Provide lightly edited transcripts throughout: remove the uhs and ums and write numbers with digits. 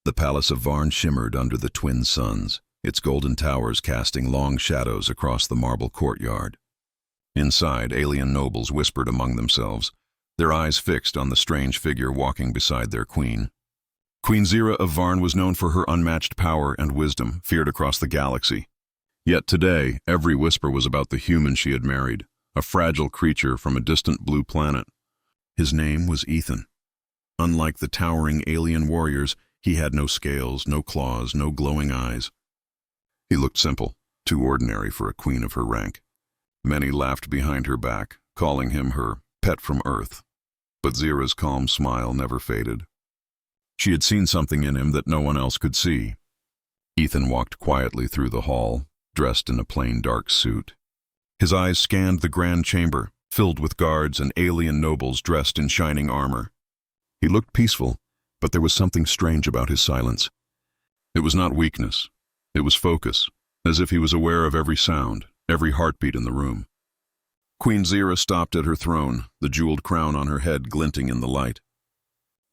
The palace of Varn shimmered under the twin suns, its golden towers casting long shadows across the marble courtyard. Inside, alien nobles whispered among themselves, their eyes fixed on the strange figure walking beside their queen. Queen Zira of Varn was known for her unmatched power and wisdom, feared across the galaxy. Yet today, every whisper was about the human she had married, a fragile creature from a distant blue planet. His name was Ethan. Unlike the towering alien warriors, he had no scales, no claws, no glowing eyes. He looked simple, too ordinary for a queen of her rank. Many laughed behind her back, calling him her pet from Earth. But Zira's calm smile never faded. She had seen something in him that no one else could see. Ethan walked quietly through the hall, dressed in a plain dark suit. His eyes scanned the grand chamber, filled with guards and alien nobles dressed in shining armor. He looked peaceful, but there was something strange about his silence. It was not weakness. It was focus, as if he was aware of every sound, every heartbeat in the room. Queen Zira stopped at her throne, the jeweled crown on her head glinting in the light.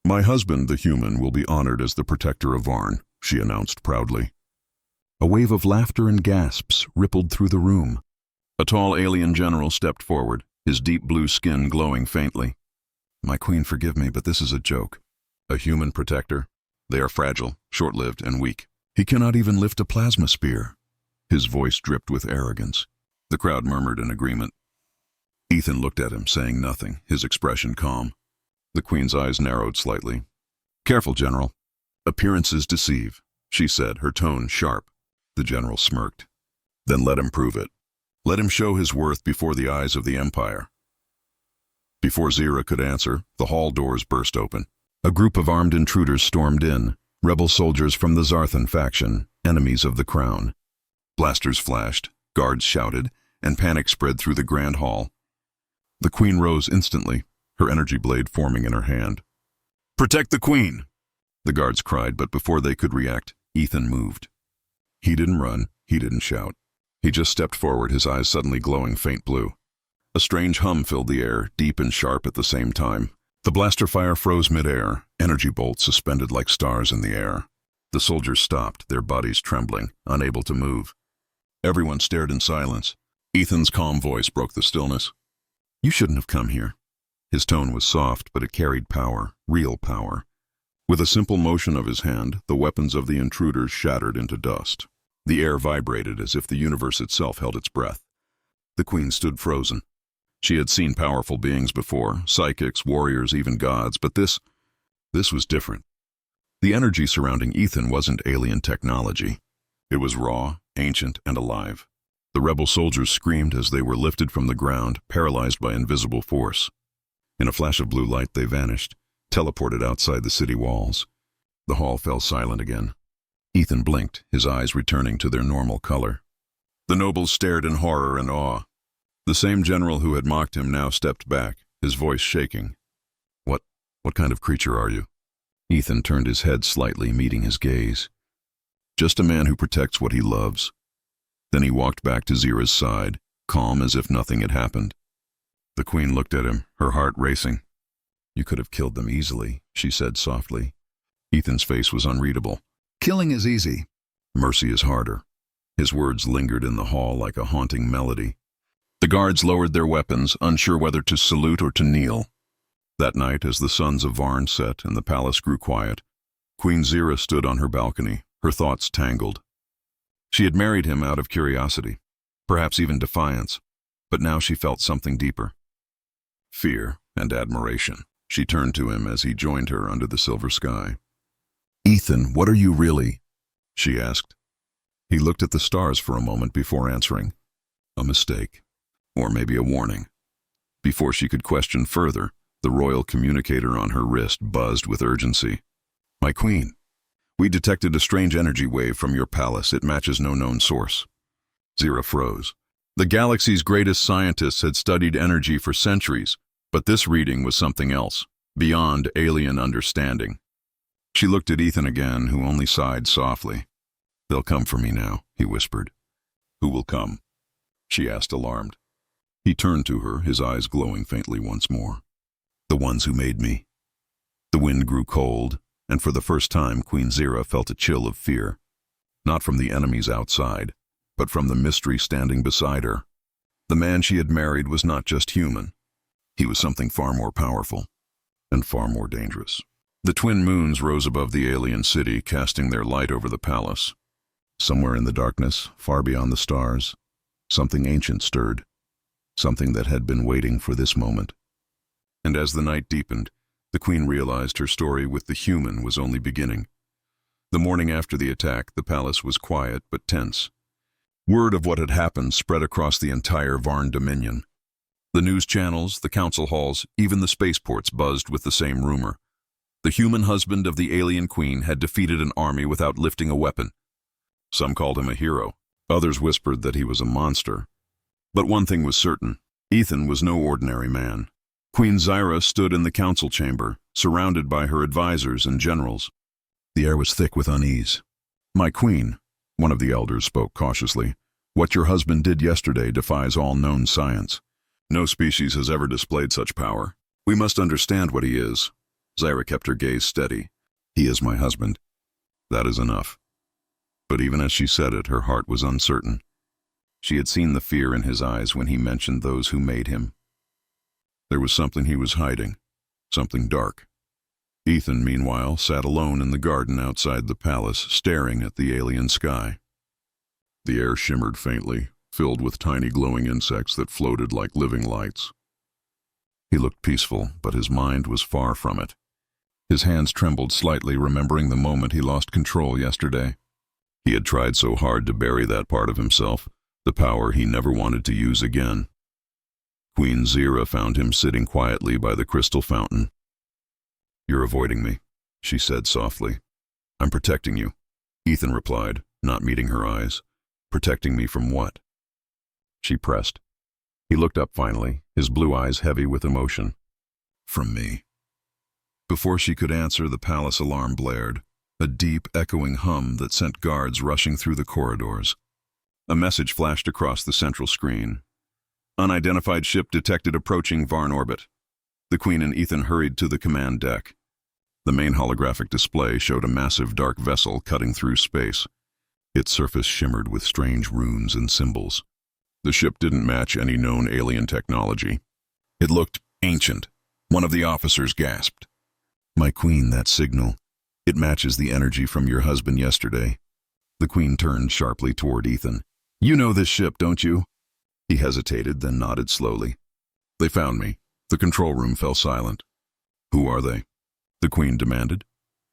"My husband, the human, will be honored as the protector of Varn," she announced proudly. A wave of laughter and gasps rippled through the room. A tall alien general stepped forward, his deep blue skin glowing faintly. "My queen, forgive me, but this is a joke. A human protector? They are fragile, short-lived, and weak. He cannot even lift a plasma spear." His voice dripped with arrogance. The crowd murmured in agreement. Ethan looked at him, saying nothing, his expression calm. The queen's eyes narrowed slightly. "Careful, General. Appearances deceive," she said, her tone sharp. The general smirked. "Then let him prove it. Let him show his worth before the eyes of the Empire." Before Zira could answer, the hall doors burst open. A group of armed intruders stormed in, rebel soldiers from the Zarthan faction, enemies of the crown. Blasters flashed, guards shouted, and panic spread through the grand hall. The queen rose instantly, her energy blade forming in her hand. "Protect the queen!" The guards cried, but before they could react, Ethan moved. He didn't run, he didn't shout. He just stepped forward, his eyes suddenly glowing faint blue. A strange hum filled the air, deep and sharp at the same time. The blaster fire froze mid-air, energy bolts suspended like stars in the air. The soldiers stopped, their bodies trembling, unable to move. Everyone stared in silence. Ethan's calm voice broke the stillness. "You shouldn't have come here." His tone was soft, but it carried power, real power. With a simple motion of his hand, the weapons of the intruders shattered into dust. The air vibrated as if the universe itself held its breath. The queen stood frozen. She had seen powerful beings before, psychics, warriors, even gods, but this was different. The energy surrounding Ethan wasn't alien technology. It was raw, ancient, and alive. The rebel soldiers screamed as they were lifted from the ground, paralyzed by invisible force. In a flash of blue light, they vanished, teleported outside the city walls. The hall fell silent again. Ethan blinked, his eyes returning to their normal color. The nobles stared in horror and awe. The same general who had mocked him now stepped back, his voice shaking. What kind of creature are you?" Ethan turned his head slightly, meeting his gaze. "Just a man who protects what he loves." Then he walked back to Zira's side, calm as if nothing had happened. The queen looked at him, her heart racing. "You could have killed them easily," she said softly. Ethan's face was unreadable. "Killing is easy. Mercy is harder." His words lingered in the hall like a haunting melody. The guards lowered their weapons, unsure whether to salute or to kneel. That night, as the suns of Varn set and the palace grew quiet, Queen Zira stood on her balcony, her thoughts tangled. She had married him out of curiosity, perhaps even defiance, but now she felt something deeper. Fear and admiration. She turned to him as he joined her under the silver sky. "Ethan, what are you really?" she asked. He looked at the stars for a moment before answering. A mistake. Or maybe a warning. Before she could question further, the royal communicator on her wrist buzzed with urgency. "My queen, we detected a strange energy wave from your palace. It matches no known source." Zira froze. The galaxy's greatest scientists had studied energy for centuries, but this reading was something else, beyond alien understanding. She looked at Ethan again, who only sighed softly. "They'll come for me now," he whispered. "Who will come?" she asked, alarmed. He turned to her, his eyes glowing faintly once more. "The ones who made me." The wind grew cold, and for the first time Queen Zira felt a chill of fear. Not from the enemies outside, but from the mystery standing beside her. The man she had married was not just human. He was something far more powerful and far more dangerous. The twin moons rose above the alien city, casting their light over the palace. Somewhere in the darkness, far beyond the stars, something ancient stirred, something that had been waiting for this moment. And as the night deepened, the queen realized her story with the human was only beginning. The morning after the attack, the palace was quiet but tense. Word of what had happened spread across the entire Varn dominion. The news channels, the council halls, even the spaceports buzzed with the same rumor. The human husband of the alien queen had defeated an army without lifting a weapon. Some called him a hero. Others whispered that he was a monster. But one thing was certain. Ethan was no ordinary man. Queen Zira stood in the council chamber, surrounded by her advisors and generals. The air was thick with unease. "My queen," one of the elders spoke cautiously, "what your husband did yesterday defies all known science. No species has ever displayed such power. We must understand what he is." Zira kept her gaze steady. "He is my husband. That is enough." But even as she said it, her heart was uncertain. She had seen the fear in his eyes when he mentioned those who made him. There was something he was hiding, something dark. Ethan, meanwhile, sat alone in the garden outside the palace, staring at the alien sky. The air shimmered faintly, filled with tiny glowing insects that floated like living lights. He looked peaceful, but his mind was far from it. His hands trembled slightly, remembering the moment he lost control yesterday. He had tried so hard to bury that part of himself, the power he never wanted to use again. Queen Zira found him sitting quietly by the crystal fountain. "You're avoiding me," she said softly. "I'm protecting you," Ethan replied, not meeting her eyes. "Protecting me from what?" She pressed. He looked up finally, his blue eyes heavy with emotion. "From me." Before she could answer, the palace alarm blared, a deep, echoing hum that sent guards rushing through the corridors. A message flashed across the central screen. "Unidentified ship detected approaching Varn orbit." The Queen and Ethan hurried to the command deck. The main holographic display showed a massive dark vessel cutting through space. Its surface shimmered with strange runes and symbols. The ship didn't match any known alien technology. It looked ancient. One of the officers gasped. "My queen, that signal. It matches the energy from your husband yesterday." The Queen turned sharply toward Ethan. "You know this ship, don't you?" He hesitated, then nodded slowly. "They found me." The control room fell silent. "Who are they?" the Queen demanded.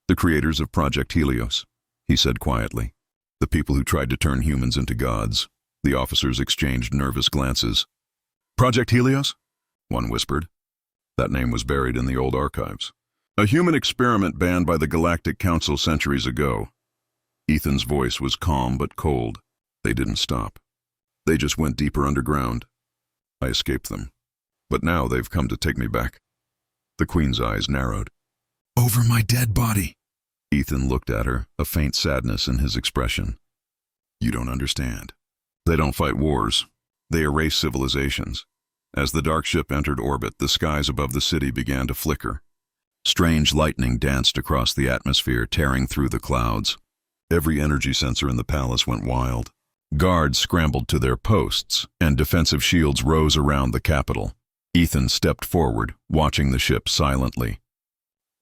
"The creators of Project Helios," he said quietly. "The people who tried to turn humans into gods." The officers exchanged nervous glances. "Project Helios?" one whispered. That name was buried in the old archives. "A human experiment banned by the Galactic Council centuries ago." Ethan's voice was calm but cold. "They didn't stop. They just went deeper underground. I escaped them. But now they've come to take me back." The Queen's eyes narrowed. "Over my dead body." Ethan looked at her, a faint sadness in his expression. "You don't understand. They don't fight wars. They erase civilizations." As the dark ship entered orbit, the skies above the city began to flicker. Strange lightning danced across the atmosphere, tearing through the clouds. Every energy sensor in the palace went wild. Guards scrambled to their posts, and defensive shields rose around the capital. Ethan stepped forward, watching the ship silently.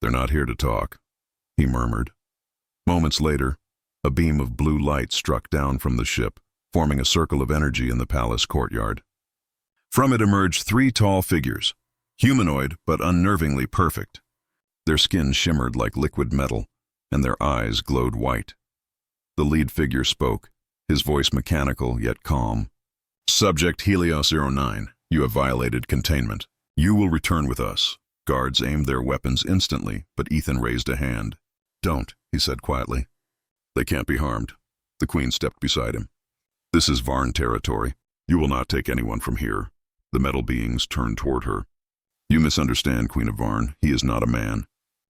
"They're not here to talk," he murmured. Moments later, a beam of blue light struck down from the ship, forming a circle of energy in the palace courtyard. From it emerged three tall figures, humanoid but unnervingly perfect. Their skin shimmered like liquid metal, and their eyes glowed white. The lead figure spoke, his voice mechanical yet calm. "Subject Helios 09, you have violated containment. You will return with us." Guards aimed their weapons instantly, but Ethan raised a hand. "Don't," he said quietly. "They can't be harmed." The Queen stepped beside him. "This is Varn territory. You will not take anyone from here." The metal beings turned toward her. "You misunderstand, Queen of Varn. He is not a man.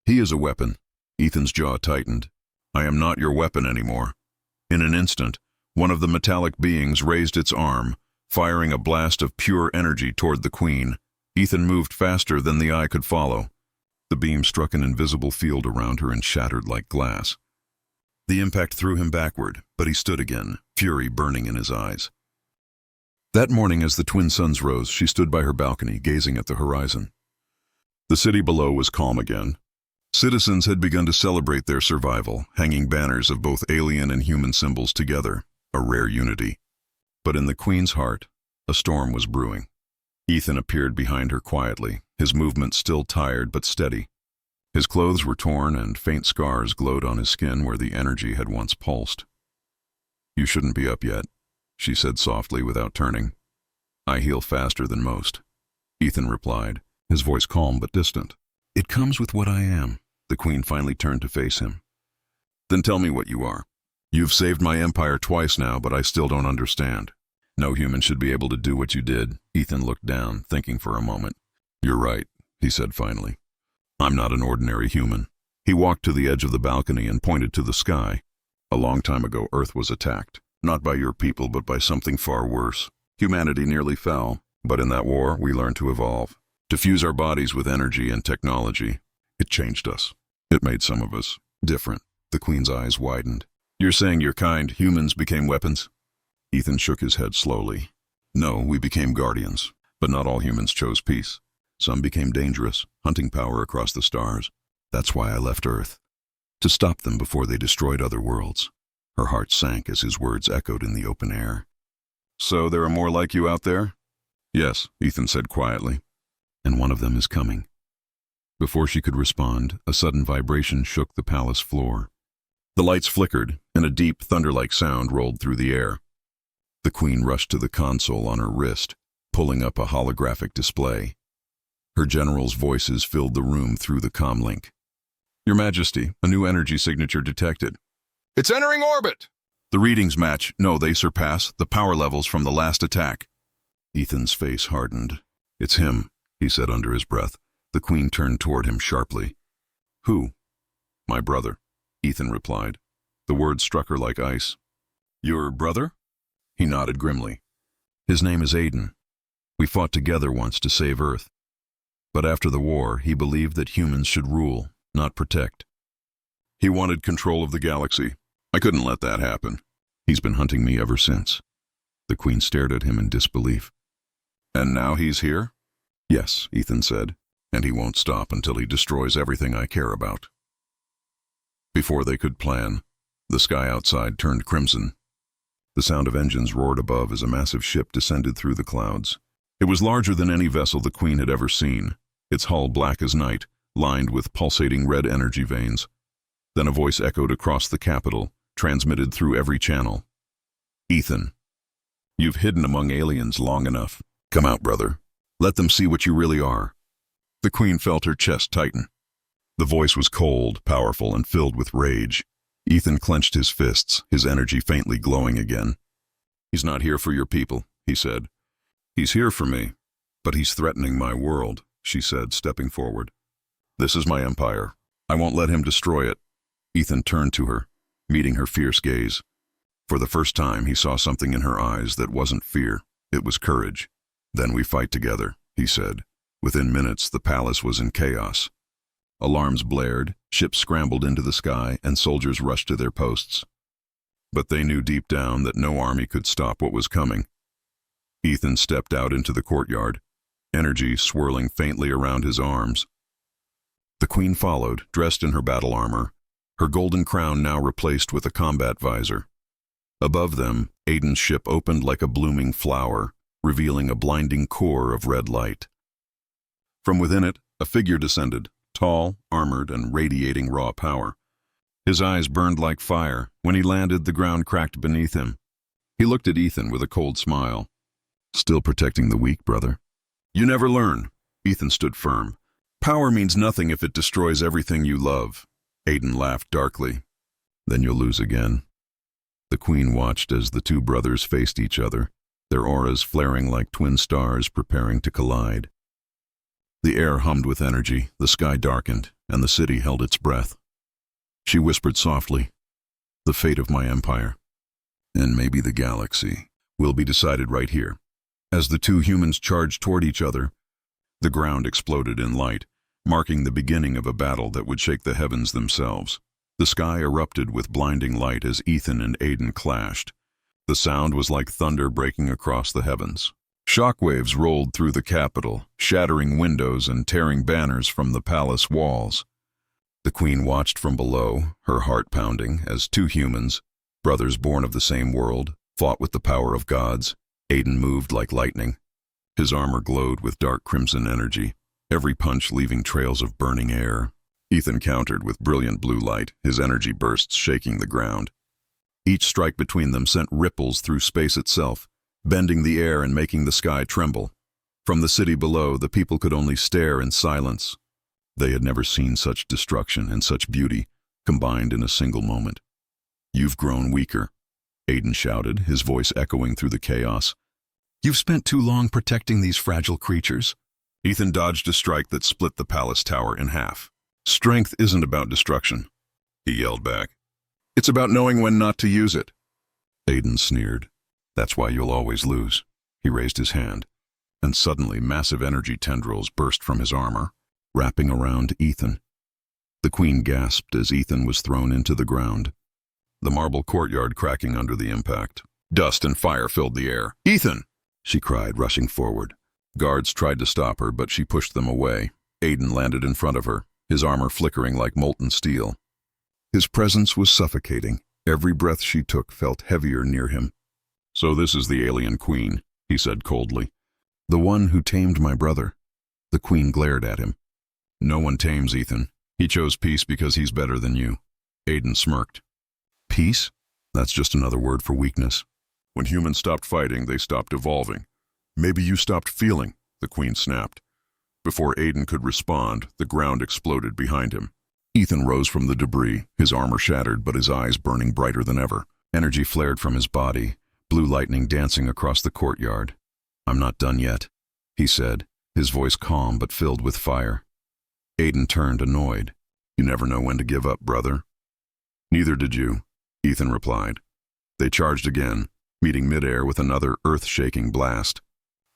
He is a weapon." Ethan's jaw tightened. "I am not your weapon anymore." In an instant, one of the metallic beings raised its arm, firing a blast of pure energy toward the Queen. Ethan moved faster than the eye could follow. The beam struck an invisible field around her and shattered like glass. The impact threw him backward, but he stood again, fury burning in his eyes. That morning, as the twin suns rose, she stood by her balcony, gazing at the horizon. The city below was calm again. Citizens had begun to celebrate their survival, hanging banners of both alien and human symbols together, a rare unity. But in the Queen's heart, a storm was brewing. Ethan appeared behind her quietly, his movements still tired but steady. His clothes were torn and faint scars glowed on his skin where the energy had once pulsed. "You shouldn't be up yet," she said softly without turning. "I heal faster than most," Ethan replied, his voice calm but distant. "It comes with what I am." The Queen finally turned to face him. "Then tell me what you are. You've saved my empire twice now, but I still don't understand." "No human should be able to do what you did." Ethan looked down, thinking for a moment. "You're right," he said finally. "I'm not an ordinary human." He walked to the edge of the balcony and pointed to the sky. "A long time ago, Earth was attacked. Not by your people, but by something far worse. Humanity nearly fell, but in that war, we learned to evolve. To fuse our bodies with energy and technology. It changed us. It made some of us different." The Queen's eyes widened. "You're saying your kind, humans, became weapons?" Ethan shook his head slowly. "No, we became guardians, but not all humans chose peace. Some became dangerous, hunting power across the stars. That's why I left Earth. To stop them before they destroyed other worlds." Her heart sank as his words echoed in the open air. "So there are more like you out there?" "Yes," Ethan said quietly. "And one of them is coming." Before she could respond, a sudden vibration shook the palace floor. The lights flickered, and a deep, thunder-like sound rolled through the air. The Queen rushed to the console on her wrist, pulling up a holographic display. Her generals' voices filled the room through the comlink. "Your Majesty, a new energy signature detected." "It's entering orbit!" "The readings match. No, they surpass the power levels from the last attack." Ethan's face hardened. "It's him," he said under his breath. The Queen turned toward him sharply. "Who?" "My brother," Ethan replied. The words struck her like ice. "Your brother?" He nodded grimly. "His name is Aiden. We fought together once to save Earth. But after the war, he believed that humans should rule, not protect. He wanted control of the galaxy. I couldn't let that happen. He's been hunting me ever since." The Queen stared at him in disbelief. "And now he's here?" "Yes," Ethan said, "and he won't stop until he destroys everything I care about." Before they could plan, the sky outside turned crimson. The sound of engines roared above as a massive ship descended through the clouds. It was larger than any vessel the Queen had ever seen, its hull black as night, lined with pulsating red energy veins. Then a voice echoed across the capital, transmitted through every channel. "Ethan, you've hidden among aliens long enough. Come out, brother. Let them see what you really are." The Queen felt her chest tighten. The voice was cold, powerful, and filled with rage. Ethan clenched his fists, his energy faintly glowing again. "He's not here for your people," he said. "He's here for me, but he's threatening my world," she said, stepping forward. "This is my empire. I won't let him destroy it." Ethan turned to her, meeting her fierce gaze. For the first time, he saw something in her eyes that wasn't fear, it was courage. "Then we fight together," he said. Within minutes, the palace was in chaos. Alarms blared, ships scrambled into the sky, and soldiers rushed to their posts. But they knew deep down that no army could stop what was coming. Ethan stepped out into the courtyard, energy swirling faintly around his arms. The Queen followed, dressed in her battle armor, her golden crown now replaced with a combat visor. Above them, Aiden's ship opened like a blooming flower, revealing a blinding core of red light. From within it, a figure descended, tall, armored, and radiating raw power. His eyes burned like fire. When he landed, the ground cracked beneath him. He looked at Ethan with a cold smile. "Still protecting the weak, brother?" "You never learn." Ethan stood firm. "Power means nothing if it destroys everything you love." Aiden laughed darkly. "Then you'll lose again." The Queen watched as the two brothers faced each other, their auras flaring like twin stars preparing to collide. The air hummed with energy, the sky darkened, and the city held its breath. She whispered softly, "The fate of my empire, and maybe the galaxy, will be decided right here." As the two humans charged toward each other, the ground exploded in light. marking the beginning of a battle that would shake the heavens themselves. The sky erupted with blinding light as Ethan and Aiden clashed. The sound was like thunder breaking across the heavens. Shockwaves rolled through the capital, shattering windows and tearing banners from the palace walls. The queen watched from below, her heart pounding, as two humans, brothers born of the same world, fought with the power of gods. Aiden moved like lightning. His armor glowed with dark crimson energy, every punch leaving trails of burning air. Ethan countered with brilliant blue light, his energy bursts shaking the ground. Each strike between them sent ripples through space itself, bending the air and making the sky tremble. From the city below, the people could only stare in silence. They had never seen such destruction and such beauty combined in a single moment. "You've grown weaker," Aiden shouted, his voice echoing through the chaos. "You've spent too long protecting these fragile creatures." Ethan dodged a strike that split the palace tower in half. "Strength isn't about destruction," he yelled back. "It's about knowing when not to use it." Aiden sneered. "That's why you'll always lose." He raised his hand, and suddenly massive energy tendrils burst from his armor, wrapping around Ethan. The queen gasped as Ethan was thrown into the ground, the marble courtyard cracking under the impact. Dust and fire filled the air. "Ethan!" she cried, rushing forward. Guards tried to stop her, but she pushed them away. Aiden landed in front of her, his armor flickering like molten steel. His presence was suffocating. Every breath she took felt heavier near him. "So this is the alien queen," he said coldly. "The one who tamed my brother." The queen glared at him. "No one tames Ethan. He chose peace because he's better than you." Aiden smirked. "Peace? That's just another word for weakness. When humans stopped fighting, they stopped evolving. Maybe you stopped feeling," the queen snapped. Before Aiden could respond, the ground exploded behind him. Ethan rose from the debris, his armor shattered but his eyes burning brighter than ever. Energy flared from his body, blue lightning dancing across the courtyard. "I'm not done yet," he said, his voice calm but filled with fire. Aiden turned, annoyed. "You never know when to give up, brother." "Neither did you," Ethan replied. They charged again, meeting midair with another earth-shaking blast.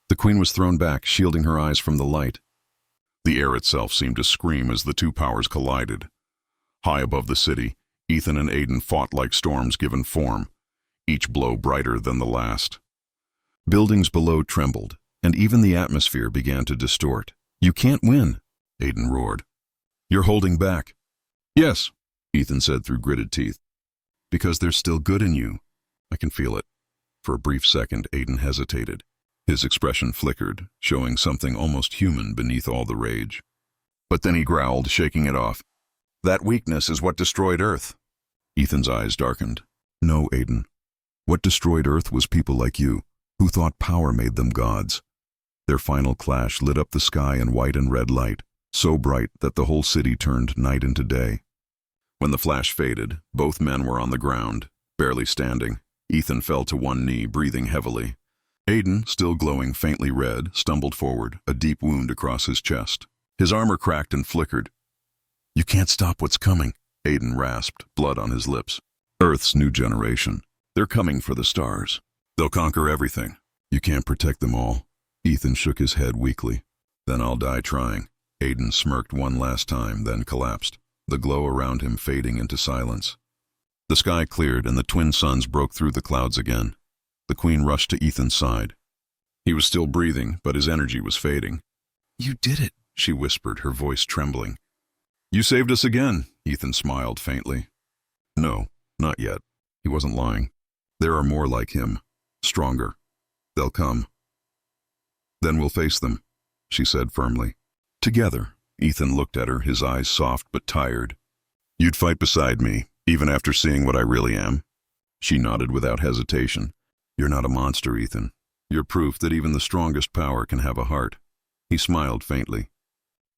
The queen was thrown back, shielding her eyes from the light. The air itself seemed to scream as the two powers collided. High above the city, Ethan and Aiden fought like storms given form, each blow brighter than the last. Buildings below trembled, and even the atmosphere began to distort. "You can't win," Aiden roared. "You're holding back." "Yes," Ethan said through gritted teeth. "Because there's still good in you. I can feel it." For a brief second, Aiden hesitated. His expression flickered, showing something almost human beneath all the rage. But then he growled, shaking it off. "That weakness is what destroyed Earth." Ethan's eyes darkened. "No, Aiden. What destroyed Earth was people like you, who thought power made them gods." Their final clash lit up the sky in white and red light, so bright that the whole city turned night into day. When the flash faded, both men were on the ground, barely standing. Ethan fell to one knee, breathing heavily. Aiden, still glowing faintly red, stumbled forward, a deep wound across his chest. His armor cracked and flickered. "You can't stop what's coming," Aiden rasped, blood on his lips. "Earth's new generation. They're coming for the stars. They'll conquer everything. You can't protect them all." Ethan shook his head weakly. "Then I'll die trying." Aiden smirked one last time, then collapsed, the glow around him fading into silence. The sky cleared and the twin suns broke through the clouds again. The queen rushed to Ethan's side. He was still breathing, but his energy was fading. "You did it," she whispered, her voice trembling. "You saved us again," Ethan smiled faintly. "No, not yet." He wasn't lying. "There are more like him, stronger. They'll come. Then we'll face them," she said firmly. "Together." Ethan looked at her, his eyes soft but tired. "You'd fight beside me, even after seeing what I really am?" She nodded without hesitation. "You're not a monster, Ethan. You're proof that even the strongest power can have a heart." He smiled faintly,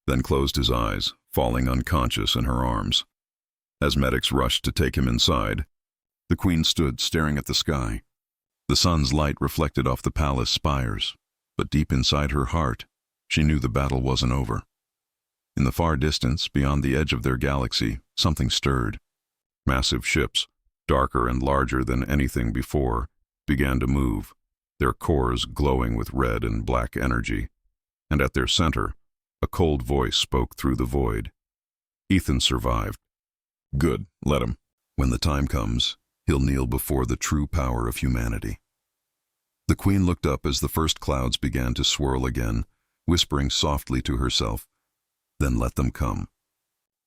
then closed his eyes, falling unconscious in her arms. As medics rushed to take him inside, the queen stood staring at the sky. The sun's light reflected off the palace spires, but deep inside her heart, she knew the battle wasn't over. In the far distance, beyond the edge of their galaxy, something stirred. Massive ships, darker and larger than anything before, began to move, their cores glowing with red and black energy, and at their center, A cold voice spoke through the void. Ethan survived. Good, let him. When the time comes, he'll kneel before the true power of humanity. The Queen looked up as the first clouds began to swirl again, whispering softly to herself, "Then let them come."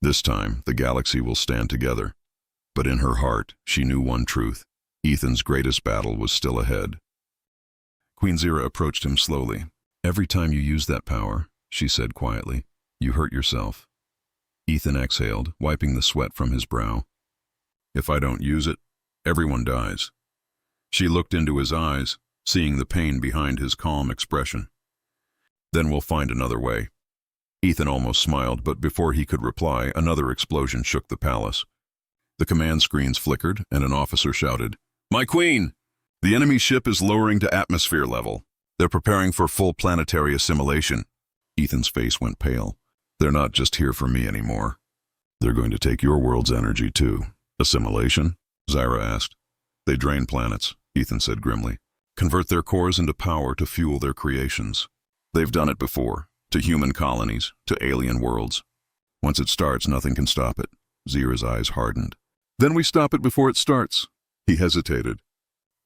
This time, the galaxy will stand together. But in her heart, she knew one truth. Ethan's greatest battle was still ahead. Queen Zira approached him slowly. "Every time you use that power," she said quietly, "you hurt yourself." Ethan exhaled, wiping the sweat from his brow. "If I don't use it, everyone dies." She looked into his eyes, seeing the pain behind his calm expression. "Then we'll find another way." Ethan almost smiled, but before he could reply, another explosion shook the palace. The command screens flickered, and an officer shouted, "My Queen! The enemy ship is lowering to atmosphere level. They're preparing for full planetary assimilation." Ethan's face went pale. "They're not just here for me anymore. They're going to take your world's energy too." "Assimilation?" Zira asked. "They drain planets," Ethan said grimly. "Convert their cores into power to fuel their creations. They've done it before, to human colonies, to alien worlds. Once it starts, nothing can stop it." Zira's eyes hardened. "Then we stop it before it starts." He hesitated.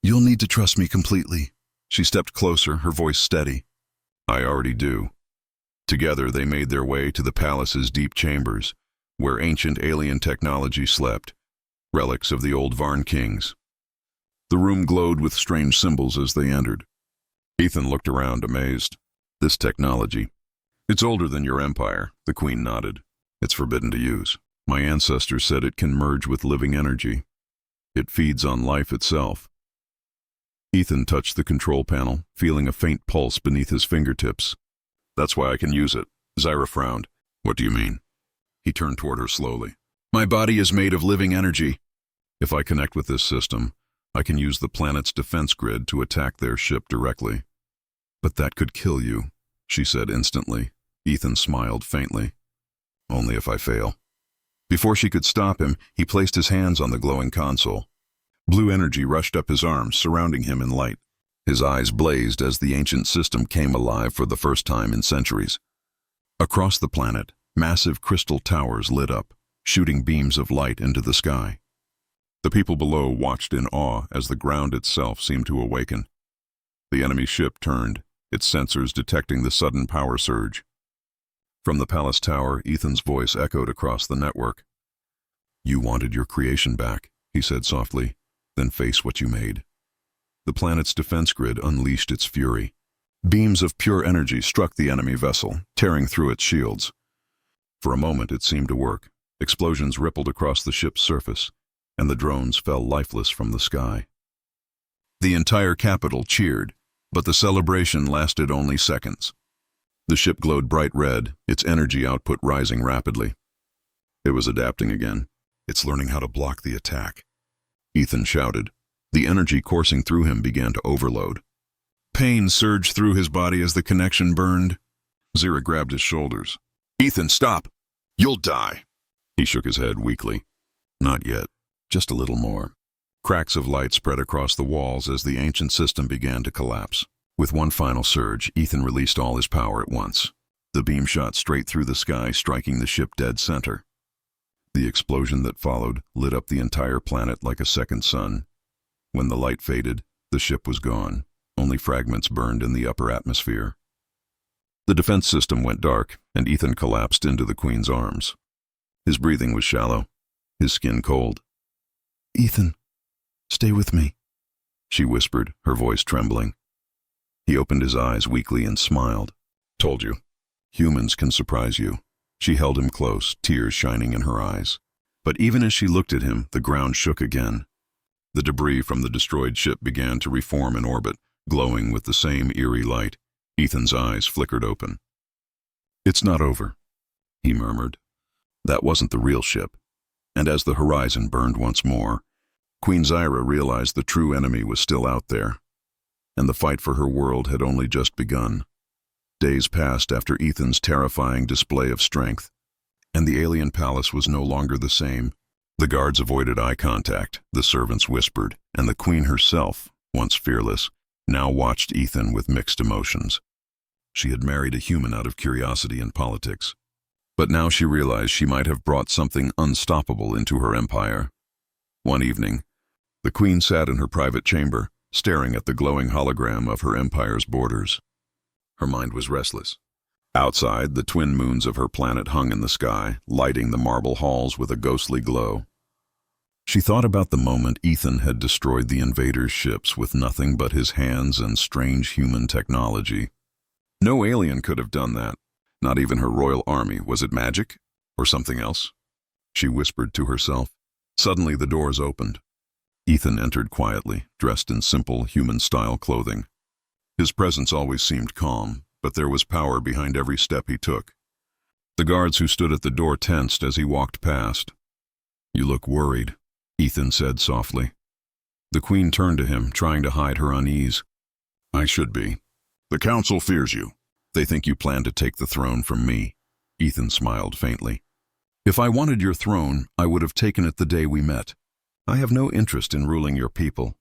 "You'll need to trust me completely." She stepped closer, her voice steady. "I already do." Together they made their way to the palace's deep chambers, where ancient alien technology slept, relics of the old Varn kings. The room glowed with strange symbols as they entered. Ethan looked around, amazed. "This technology, it's older than your empire," the Queen nodded. "It's forbidden to use. My ancestors said it can merge with living energy. It feeds on life itself." Ethan touched the control panel, feeling a faint pulse beneath his fingertips. "That's why I can use it." Zira frowned. "What do you mean?" He turned toward her slowly. "My body is made of living energy. If I connect with this system, I can use the planet's defense grid to attack their ship directly." "But that could kill you," she said instantly. Ethan smiled faintly. "Only if I fail." Before she could stop him, he placed his hands on the glowing console. Blue energy rushed up his arms, surrounding him in light. His eyes blazed as the ancient system came alive for the first time in centuries. Across the planet, massive crystal towers lit up, shooting beams of light into the sky. The people below watched in awe as the ground itself seemed to awaken. The enemy ship turned, its sensors detecting the sudden power surge. From the palace tower, Ethan's voice echoed across the network. "You wanted your creation back," he said softly. "Then face what you made." The planet's defense grid unleashed its fury. Beams of pure energy struck the enemy vessel, tearing through its shields. For a moment it seemed to work. Explosions rippled across the ship's surface, and the drones fell lifeless from the sky. The entire capital cheered, but the celebration lasted only seconds. The ship glowed bright red, its energy output rising rapidly. It was adapting again. "It's learning how to block the attack," Ethan shouted. The energy coursing through him began to overload. Pain surged through his body as the connection burned. Zira grabbed his shoulders. "Ethan, stop! You'll die!" He shook his head weakly. "Not yet. Just a little more." Cracks of light spread across the walls as the ancient system began to collapse. With one final surge, Ethan released all his power at once. The beam shot straight through the sky, striking the ship dead center. The explosion that followed lit up the entire planet like a second sun. When the light faded, the ship was gone. Only fragments burned in the upper atmosphere. The defense system went dark, and Ethan collapsed into the Queen's arms. His breathing was shallow, his skin cold. "Ethan, stay with me," she whispered, her voice trembling. He opened his eyes weakly and smiled. "Told you. Humans can surprise you." She held him close, tears shining in her eyes. But even as she looked at him, the ground shook again. The debris from the destroyed ship began to reform in orbit, glowing with the same eerie light. Ethan's eyes flickered open. "It's not over," he murmured. That wasn't the real ship. And as the horizon burned once more, Queen Zira realized the true enemy was still out there, and the fight for her world had only just begun. Days passed after Ethan's terrifying display of strength, and the alien palace was no longer the same. The guards avoided eye contact, the servants whispered, and the Queen herself, once fearless, now watched Ethan with mixed emotions. She had married a human out of curiosity and politics. But now she realized she might have brought something unstoppable into her empire. One evening, the queen sat in her private chamber, staring at the glowing hologram of her empire's borders. Her mind was restless. Outside, the twin moons of her planet hung in the sky, lighting the marble halls with a ghostly glow. She thought about the moment Ethan had destroyed the invaders' ships with nothing but his hands and strange human technology. No alien could have done that, not even her royal army. Was it magic? Or something else? She whispered to herself. Suddenly the doors opened. Ethan entered quietly, dressed in simple, human-style clothing. His presence always seemed calm, but there was power behind every step he took. The guards who stood at the door tensed as he walked past. "You look worried," Ethan said softly. The queen turned to him, trying to hide her unease. "I should be. The council fears you. They think you plan to take the throne from me." Ethan smiled faintly. "If I wanted your throne, I would have taken it the day we met. I have no interest in ruling your people."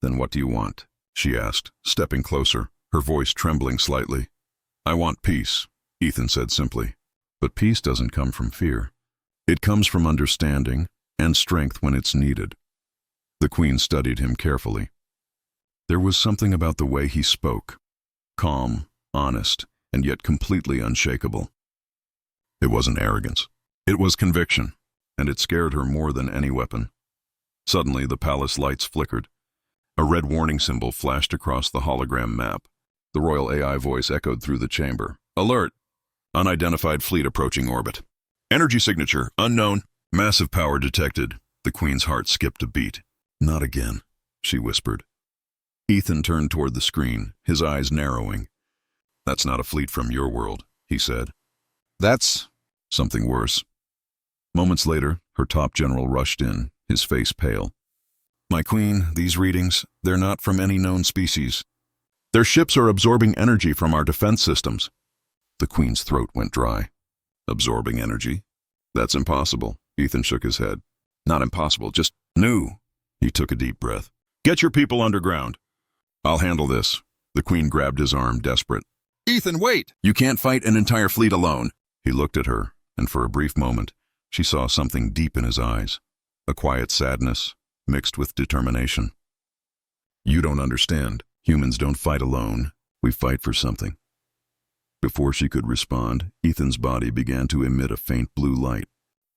"Then what do you want?" she asked, stepping closer, her voice trembling slightly. "I want peace," Ethan said simply. "But peace doesn't come from fear. It comes from understanding and strength when it's needed." The queen studied him carefully. There was something about the way he spoke, calm, honest, and yet completely unshakable. It wasn't arrogance. It was conviction, and it scared her more than any weapon. Suddenly, the palace lights flickered. A red warning symbol flashed across the hologram map. The royal AI voice echoed through the chamber. "Alert! Unidentified fleet approaching orbit. Energy signature, unknown. Massive power detected." The queen's heart skipped a beat. "Not again," she whispered. Ethan turned toward the screen, his eyes narrowing. "That's not a fleet from your world," he said. "That's something worse." Moments later, her top general rushed in, his face pale. "My queen, these readings, they're not from any known species. Their ships are absorbing energy from our defense systems." The queen's throat went dry. "Absorbing energy? That's impossible." Ethan shook his head. "Not impossible, just new." He took a deep breath. "Get your people underground." "I'll handle this." The queen grabbed his arm, desperate. "Ethan, wait! You can't fight an entire fleet alone." He looked at her, and for a brief moment, she saw something deep in his eyes, a quiet sadness mixed with determination. "You don't understand. Humans don't fight alone. We fight for something." Before she could respond, Ethan's body began to emit a faint blue light,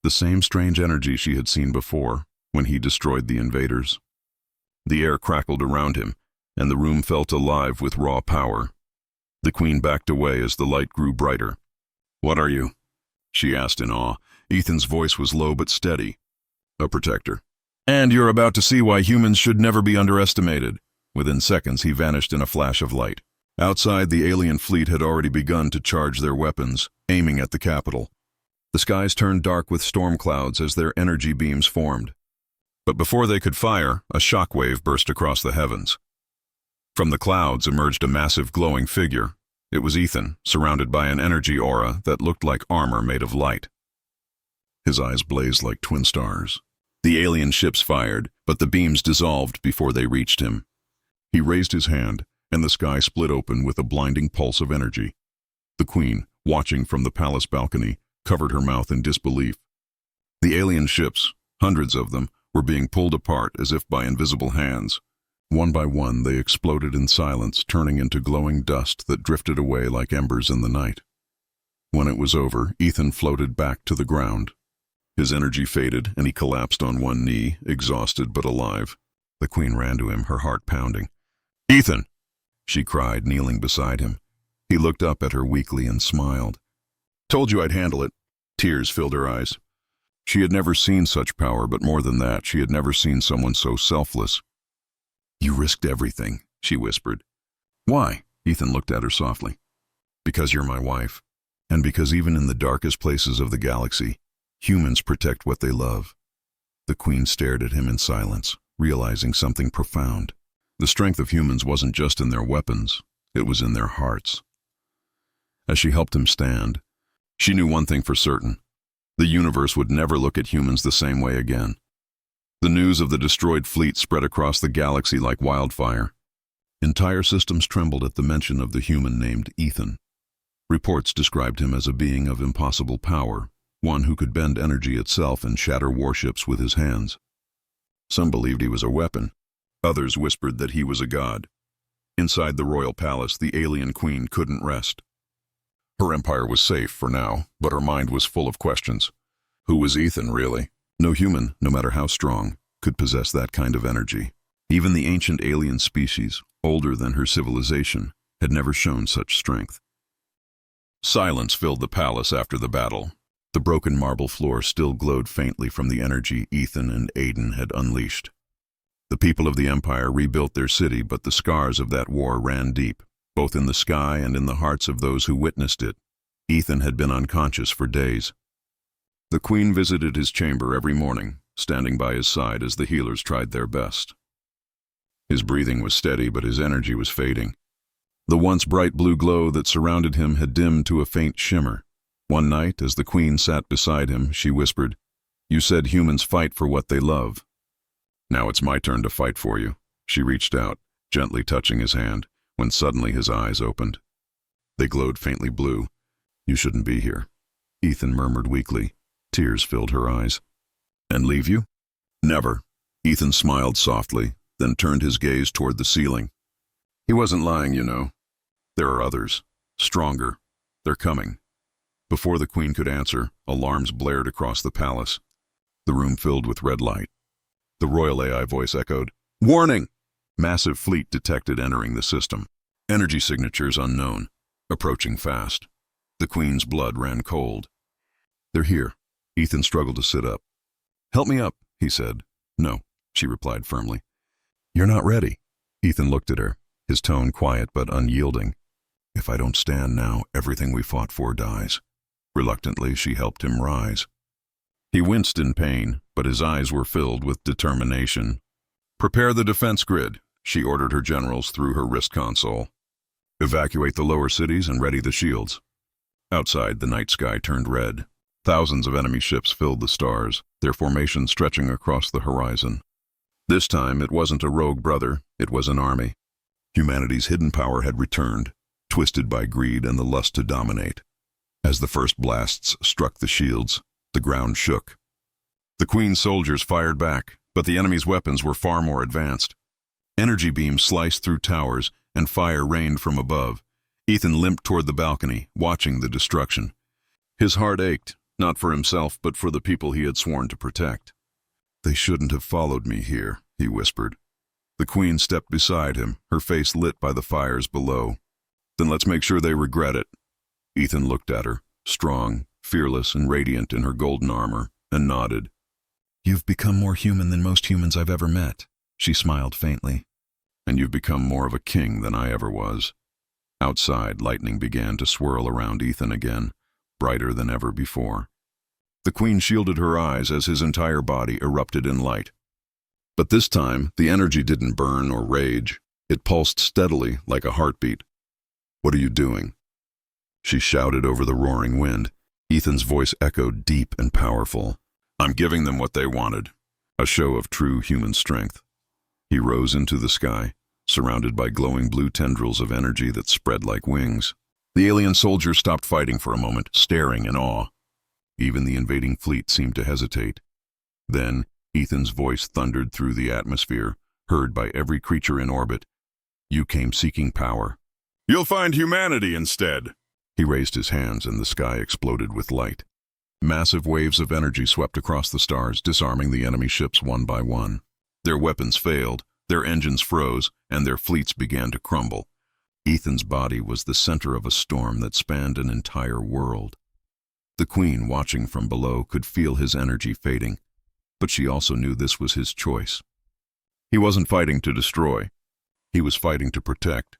the same strange energy she had seen before when he destroyed the invaders. The air crackled around him, and the room felt alive with raw power. The queen backed away as the light grew brighter. "What are you?" she asked in awe. Ethan's voice was low but steady. "A protector. And you're about to see why humans should never be underestimated." Within seconds, he vanished in a flash of light. Outside, the alien fleet had already begun to charge their weapons, aiming at the capital. The skies turned dark with storm clouds as their energy beams formed. But before they could fire, a shockwave burst across the heavens. From the clouds emerged a massive glowing figure. It was Ethan, surrounded by an energy aura that looked like armor made of light. His eyes blazed like twin stars. The alien ships fired, but the beams dissolved before they reached him. He raised his hand, and the sky split open with a blinding pulse of energy. The queen, watching from the palace balcony, covered her mouth in disbelief. The alien ships, hundreds of them, were being pulled apart as if by invisible hands. One by one, they exploded in silence, turning into glowing dust that drifted away like embers in the night. When it was over, Ethan floated back to the ground. His energy faded, and he collapsed on one knee, exhausted but alive. The queen ran to him, her heart pounding. "Ethan!" she cried, kneeling beside him. He looked up at her weakly and smiled. "Told you I'd handle it." Tears filled her eyes. She had never seen such power, but more than that, she had never seen someone so selfless. "You risked everything," she whispered. "Why?" Ethan looked at her softly. "Because you're my wife, and because even in the darkest places of the galaxy, humans protect what they love." The queen stared at him in silence, realizing something profound. The strength of humans wasn't just in their weapons, it was in their hearts. As she helped him stand, she knew one thing for certain. The universe would never look at humans the same way again. The news of the destroyed fleet spread across the galaxy like wildfire. Entire systems trembled at the mention of the human named Ethan. Reports described him as a being of impossible power, one who could bend energy itself and shatter warships with his hands. Some believed he was a weapon. Others whispered that he was a god. Inside the royal palace, the alien queen couldn't rest. Her empire was safe for now, but her mind was full of questions. Who was Ethan, really? No human, no matter how strong, could possess that kind of energy. Even the ancient alien species, older than her civilization, had never shown such strength. Silence filled the palace after the battle. The broken marble floor still glowed faintly from the energy Ethan and Aiden had unleashed. The people of the Empire rebuilt their city, but the scars of that war ran deep, both in the sky and in the hearts of those who witnessed it. Ethan had been unconscious for days. The Queen visited his chamber every morning, standing by his side as the healers tried their best. His breathing was steady, but his energy was fading. The once bright blue glow that surrounded him had dimmed to a faint shimmer. One night, as the Queen sat beside him, she whispered, "You said humans fight for what they love. Now it's my turn to fight for you." She reached out, gently touching his hand, when suddenly his eyes opened. They glowed faintly blue. "You shouldn't be here," Ethan murmured weakly. Tears filled her eyes. "And leave you?" "Never." Ethan smiled softly, then turned his gaze toward the ceiling. He wasn't lying, you know. There are others, stronger. They're coming. Before the Queen could answer, alarms blared across the palace. The room filled with red light. The royal AI voice echoed, "Warning!" Massive fleet detected entering the system. Energy signatures unknown, approaching fast. The Queen's blood ran cold. "They're here." Ethan struggled to sit up. "Help me up," he said. "No," she replied firmly. "You're not ready." Ethan looked at her, his tone quiet but unyielding. "If I don't stand now, everything we fought for dies." Reluctantly, she helped him rise. He winced in pain, but his eyes were filled with determination. "Prepare the defense grid," she ordered her generals through her wrist console. "Evacuate the lower cities and ready the shields." Outside, the night sky turned red. Thousands of enemy ships filled the stars, their formation stretching across the horizon. This time, it wasn't a rogue brother, it was an army. Humanity's hidden power had returned, twisted by greed and the lust to dominate. As the first blasts struck the shields, the ground shook. The Queen's soldiers fired back, but the enemy's weapons were far more advanced. Energy beams sliced through towers, and fire rained from above. Ethan limped toward the balcony, watching the destruction. His heart ached, not for himself, but for the people he had sworn to protect. "They shouldn't have followed me here," he whispered. The Queen stepped beside him, her face lit by the fires below. "Then let's make sure they regret it." Ethan looked at her, strong, fearless, and radiant in her golden armor, and nodded. "You've become more human than most humans I've ever met," she smiled faintly. "And you've become more of a king than I ever was." Outside, lightning began to swirl around Ethan again, brighter than ever before. The Queen shielded her eyes as his entire body erupted in light. But this time, the energy didn't burn or rage. It pulsed steadily, like a heartbeat. "What are you doing?" She shouted over the roaring wind. Ethan's voice echoed deep and powerful. "I'm giving them what they wanted. A show of true human strength." He rose into the sky, surrounded by glowing blue tendrils of energy that spread like wings. The alien soldiers stopped fighting for a moment, staring in awe. Even the invading fleet seemed to hesitate. Then, Ethan's voice thundered through the atmosphere, heard by every creature in orbit. "You came seeking power. You'll find humanity instead." He raised his hands and the sky exploded with light. Massive waves of energy swept across the stars, disarming the enemy ships one by one. Their weapons failed, their engines froze, and their fleets began to crumble. Ethan's body was the center of a storm that spanned an entire world. The Queen, watching from below, could feel his energy fading, but she also knew this was his choice. He wasn't fighting to destroy. He was fighting to protect.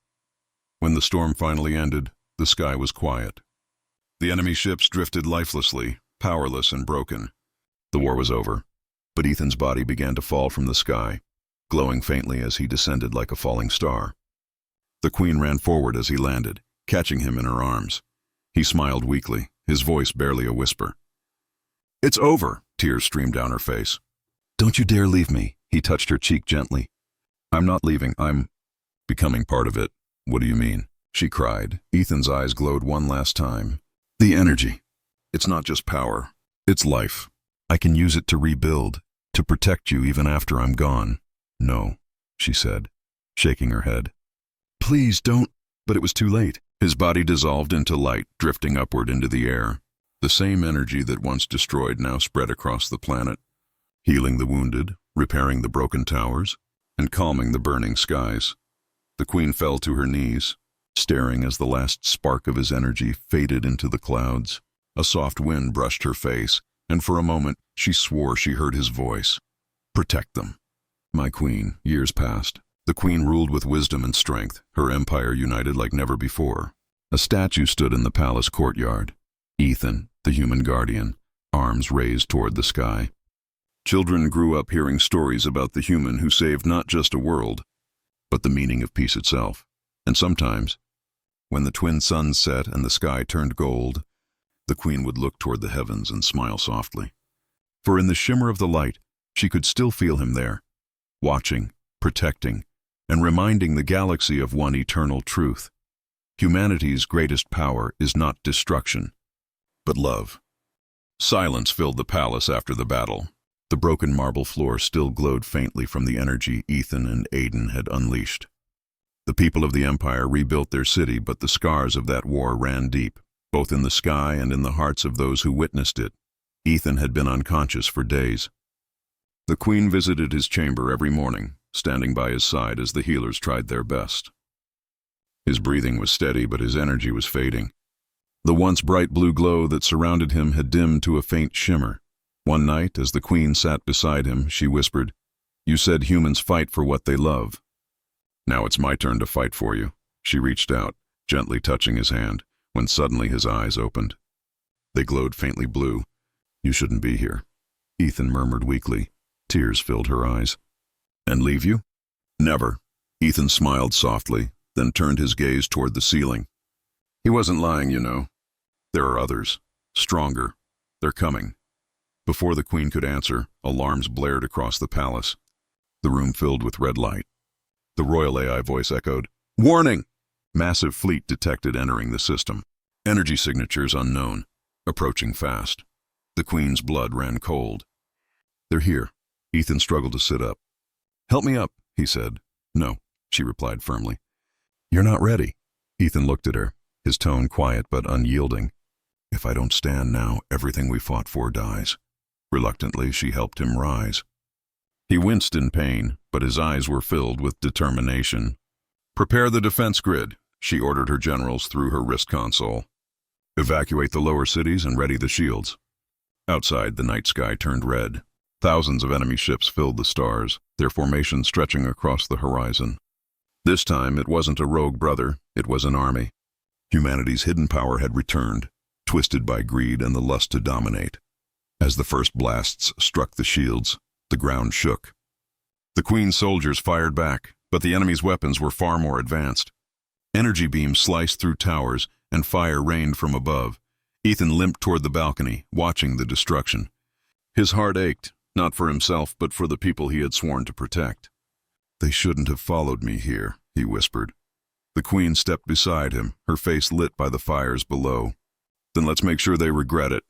When the storm finally ended, the sky was quiet. The enemy ships drifted lifelessly, powerless and broken. The war was over, but Ethan's body began to fall from the sky, glowing faintly as he descended like a falling star. The Queen ran forward as he landed, catching him in her arms. He smiled weakly, his voice barely a whisper. "It's over," tears streamed down her face. "Don't you dare leave me," he touched her cheek gently. "I'm not leaving, I'm becoming part of it." "What do you mean?" she cried. Ethan's eyes glowed one last time. The energy. It's not just power. It's life. I can use it to rebuild, to protect you even after I'm gone. No, she said, shaking her head. Please don't. But it was too late. His body dissolved into light, drifting upward into the air. The same energy that once destroyed now spread across the planet, healing the wounded, repairing the broken towers, and calming the burning skies. The Queen fell to her knees, staring as the last spark of his energy faded into the clouds. A soft wind brushed her face, and for a moment she swore she heard his voice. Protect them. My Queen. Years passed. The Queen ruled with wisdom and strength, her empire united like never before. A statue stood in the palace courtyard. Ethan, the human guardian, arms raised toward the sky. Children grew up hearing stories about the human who saved not just a world, but the meaning of peace itself. And sometimes, when the twin suns set and the sky turned gold, the Queen would look toward the heavens and smile softly. For in the shimmer of the light, she could still feel him there, watching, protecting, and reminding the galaxy of one eternal truth. Humanity's greatest power is not destruction, but love. Silence filled the palace after the battle. The broken marble floor still glowed faintly from the energy Ethan and Aiden had unleashed. The people of the Empire rebuilt their city, but the scars of that war ran deep, both in the sky and in the hearts of those who witnessed it. Ethan had been unconscious for days. The Queen visited his chamber every morning, standing by his side as the healers tried their best. His breathing was steady, but his energy was fading. The once bright blue glow that surrounded him had dimmed to a faint shimmer. One night, as the Queen sat beside him, she whispered, "You said humans fight for what they love. Now it's my turn to fight for you." She reached out, gently touching his hand, when suddenly his eyes opened. They glowed faintly blue. "You shouldn't be here," Ethan murmured weakly. Tears filled her eyes. "And leave you?" "Never." Ethan smiled softly, then turned his gaze toward the ceiling. He wasn't lying, you know. There are others, stronger. They're coming. Before the Queen could answer, alarms blared across the palace. The room filled with red light. The royal AI voice echoed, "Warning!" Massive fleet detected entering the system. Energy signatures unknown, approaching fast. The Queen's blood ran cold. "They're here." Ethan struggled to sit up. "Help me up," he said. "No," she replied firmly. "You're not ready." Ethan looked at her, his tone quiet but unyielding. "If I don't stand now, everything we fought for dies." Reluctantly, she helped him rise. He winced in pain, but his eyes were filled with determination. "Prepare the defense grid," she ordered her generals through her wrist console. "Evacuate the lower cities and ready the shields." Outside, the night sky turned red. Thousands of enemy ships filled the stars, their formation stretching across the horizon. This time, it wasn't a rogue brother, it was an army. Humanity's hidden power had returned, twisted by greed and the lust to dominate. As the first blasts struck the shields, the ground shook. The Queen's soldiers fired back, but the enemy's weapons were far more advanced. Energy beams sliced through towers, and fire rained from above. Ethan limped toward the balcony, watching the destruction. His heart ached, not for himself, but for the people he had sworn to protect. "They shouldn't have followed me here," he whispered. The Queen stepped beside him, her face lit by the fires below. "Then let's make sure they regret it."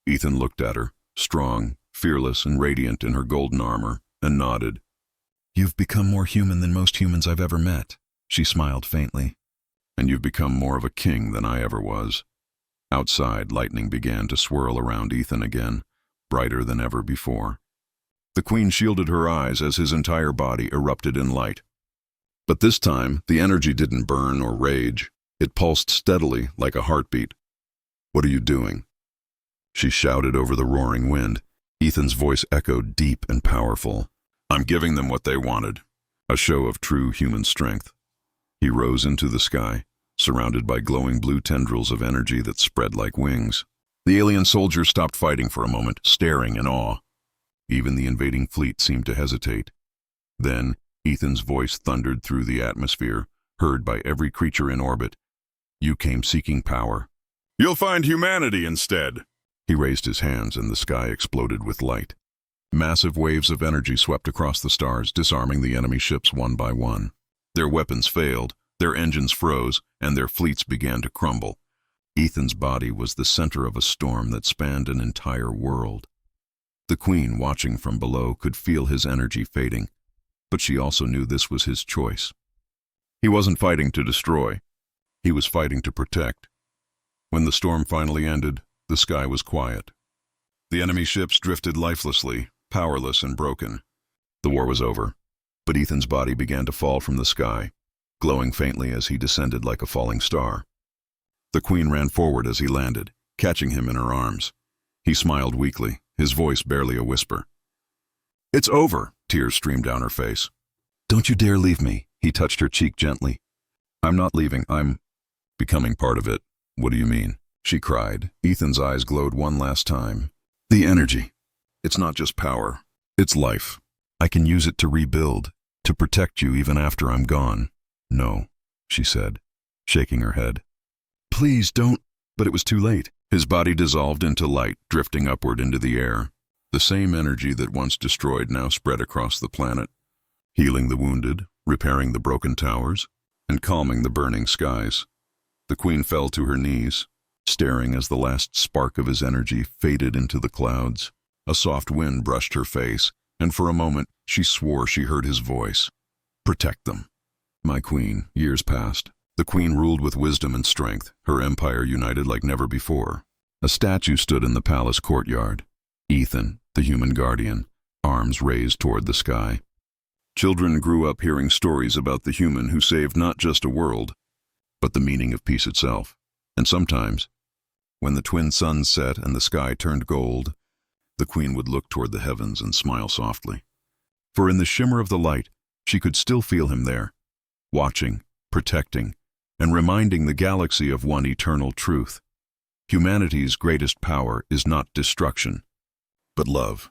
Ethan looked at her, strong, fearless, and radiant in her golden armor, and nodded. "You've become more human than most humans I've ever met," she smiled faintly. "And you've become more of a king than I ever was." Outside, lightning began to swirl around Ethan again, brighter than ever before. The Queen shielded her eyes as his entire body erupted in light. But this time, the energy didn't burn or rage. It pulsed steadily, like a heartbeat. "What are you doing?" She shouted over the roaring wind. Ethan's voice echoed deep and powerful. "I'm giving them what they wanted." A show of true human strength. He rose into the sky, surrounded by glowing blue tendrils of energy that spread like wings. The alien soldiers stopped fighting for a moment, staring in awe. Even the invading fleet seemed to hesitate. Then, Ethan's voice thundered through the atmosphere, heard by every creature in orbit. "You came seeking power. You'll find humanity instead." He raised his hands and the sky exploded with light. Massive waves of energy swept across the stars, disarming the enemy ships one by one. Their weapons failed, Their engines froze, and their fleets began to crumble. Ethan's body was the center of a storm that spanned an entire world. The Queen, watching from below, could feel his energy fading, but she also knew this was his choice. He wasn't fighting to destroy. He was fighting to protect. When the storm finally ended, the sky was quiet. The enemy ships drifted lifelessly, powerless and broken. The war was over, but Ethan's body began to fall from the sky, glowing faintly as he descended like a falling star. The Queen ran forward as he landed, catching him in her arms. He smiled weakly, his voice barely a whisper. "It's over," tears streamed down her face. "Don't you dare leave me," he touched her cheek gently. "I'm not leaving, I'm becoming part of it." "What do you mean?" she cried. Ethan's eyes glowed one last time. "The energy. It's not just power, it's life. I can use it to rebuild, to protect you even after I'm gone." "No," she said, shaking her head. "Please don't." But it was too late. His body dissolved into light, drifting upward into the air. The same energy that once destroyed now spread across the planet, healing the wounded, repairing the broken towers, and calming the burning skies. The Queen fell to her knees, staring as the last spark of his energy faded into the clouds. A soft wind brushed her face, and for a moment she swore she heard his voice. "Protect them." "My Queen." Years passed. The Queen ruled with wisdom and strength, her empire united like never before. A statue stood in the palace courtyard. Ethan, the human guardian, arms raised toward the sky. Children grew up hearing stories about the human who saved not just a world, but the meaning of peace itself. And sometimes, when the twin suns set and the sky turned gold, the Queen would look toward the heavens and smile softly. For in the shimmer of the light, she could still feel him there, watching, protecting, and reminding the galaxy of one eternal truth. Humanity's greatest power is not destruction, but love.